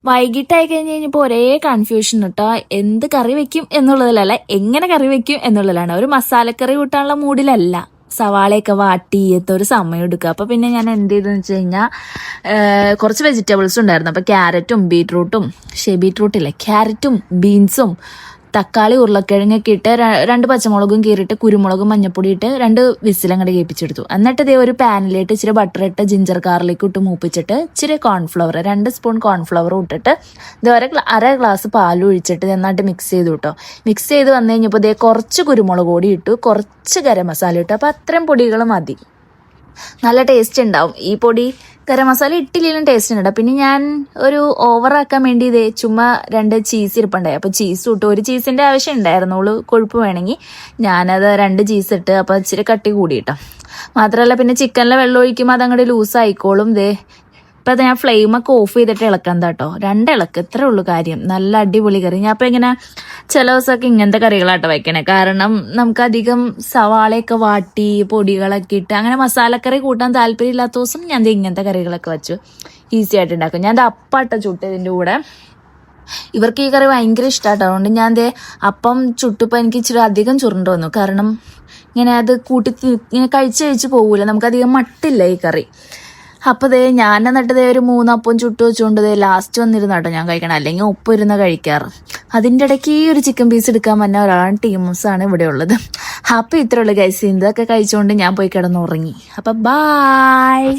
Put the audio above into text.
വൈകിട്ടായി കഴിഞ്ഞ് കഴിഞ്ഞപ്പോൾ ഒരേ കൺഫ്യൂഷൻ കേട്ടോ. എന്ത് കറി വെക്കും എന്നുള്ളതിലല്ല, എങ്ങനെ കറി വെക്കും എന്നുള്ളതിലാണ്. ഒരു മസാലക്കറി കൂട്ടാനുള്ള മൂഡിലല്ല. സവാളയൊക്കെ വാട്ടിയത്തെ ഒരു സമയം എടുക്കുക. അപ്പൊ പിന്നെ ഞാൻ എന്ത് ചെയ്തെന്ന് വെച്ച് കഴിഞ്ഞാൽ കുറച്ച് വെജിറ്റബിൾസ് ഉണ്ടായിരുന്നു. അപ്പൊ ക്യാരറ്റും ബീറ്റ്റൂട്ടില്ലേ, ക്യാരറ്റും ബീൻസും തക്കാളി ഉരുളക്കിഴങ്ങൊക്കെ ഇട്ട് 2 പച്ചമുളകും കീറിയിട്ട് കുരുമുളകും മഞ്ഞപ്പൊടി ഇട്ട് 2 വിസിലങ്ങോട്ട് കേൾപ്പിച്ചെടുത്തു. എന്നിട്ട് ഇതേ ഒരു പാനിലിട്ട് ഇച്ചിരി ബട്ടർ ഇട്ട് ജിഞ്ചർ ഗാർലിക് ഇട്ട് മൂപ്പിച്ചിട്ട് ഇച്ചിരി കോൺഫ്ലവർ 2 സ്പൂൺ കോൺഫ്ലവർ ഇട്ടിട്ട് ഇത് അര ഗ്ലാസ് പാൽ ഒഴിച്ചിട്ട് നന്നായിട്ട് മിക്സ് ചെയ്തു കേട്ടോ. മിക്സ് ചെയ്ത് വന്നു കഴിഞ്ഞപ്പോൾ ഇതേ കുറച്ച് കുരുമുളക് പൊടി ഇട്ടു, കുറച്ച് ഗരം മസാല ഇട്ടു. അപ്പോൾ അത്രയും പൊടികൾ മതി. നല്ല ടേസ്റ്റ് ഉണ്ടാവും. ഈ പൊടി ഗരം മസാല ഇട്ടില്ലെങ്കിലും ടേസ്റ്റ് ഉണ്ടാവും. പിന്നെ ഞാൻ ഒരു ഓവറാക്കാൻ വേണ്ടി ഇതേ ചുമ്മാ 2 ചീസ് ഇരിപ്പുണ്ടായി. അപ്പോൾ ചീസ് ഇട്ടു. ഒരു ചീസിൻ്റെ ആവശ്യം ഉണ്ടായിരുന്നുള്ളൂ, കൊഴുപ്പ് വേണമെങ്കിൽ. ഞാനത് 2 ചീസ് ഇട്ട്. അപ്പോൾ ഇച്ചിരി കട്ടി കൂടി കേട്ടോ. മാത്രമല്ല പിന്നെ ചിക്കനിലെ വെള്ളം ഒഴിക്കുമ്പോൾ അതങ്ങോട്ട് ലൂസായിക്കോളും. ഇപ്പം അത് ഞാൻ ഫ്ലെയിമൊക്കെ ഓഫ് ചെയ്തിട്ട് ഇളക്കാം കേട്ടോ. 2 ഇളക്ക്, ഇത്രേ ഉള്ളൂ കാര്യം. നല്ല അടിപൊളി കറി. ഞാൻ അപ്പം ഇങ്ങനെ ചില ദിവസമൊക്കെ ഇങ്ങനത്തെ കറികളാട്ടോ വയ്ക്കണേ. കാരണം നമുക്കധികം സവാളയൊക്കെ വാട്ടി പൊടികളൊക്കെ ഇട്ട് അങ്ങനെ മസാലക്കറി കൂട്ടാൻ താല്പര്യമില്ലാത്ത ദിവസം ഞാൻ ഇങ്ങനത്തെ കറികളൊക്കെ വെച്ചു ഈസി ആയിട്ട് ഉണ്ടാക്കും. ഞാൻ അപ്പാട്ടോ ചുട്ട് ഇതിൻ്റെ കൂടെ. ഇവർക്ക് ഈ കറി ഭയങ്കര ഇഷ്ടമാട്ടോ. അതുകൊണ്ട് ഞാൻ അപ്പം ചുട്ടിപ്പോൾ എനിക്ക് ഇച്ചിരി അധികം ചുരുണ്ട് വന്നു. കാരണം ഇങ്ങനെ അത് ഇങ്ങനെ കഴിച്ച് പോകൂല, നമുക്കധികം മട്ടില്ല ഈ കറി. അപ്പോൾ ഞാൻ എന്നിട്ട് ഒരു 3 അപ്പം ചുട്ട് വെച്ചുകൊണ്ട് ലാസ്റ്റ് വന്നിരുന്നാട്ടോ ഞാൻ കഴിക്കണം. അല്ലെങ്കിൽ ഒപ്പം ഇരുന്ന് കഴിക്കാറ്. അതിൻ്റെ ഇടയ്ക്ക് ഈ ഒരു ചിക്കൻ പീസ് എടുക്കാൻ വന്ന ഒരാളാണ് ടീംസാണ് ഇവിടെ ഉള്ളത്. അപ്പോൾ ഇത്രയുള്ളൂ ഗൈസ്. ഇതൊക്കെ കഴിച്ചുകൊണ്ട് ഞാൻ പോയി കിടന്നുറങ്ങി. അപ്പം ബായ്.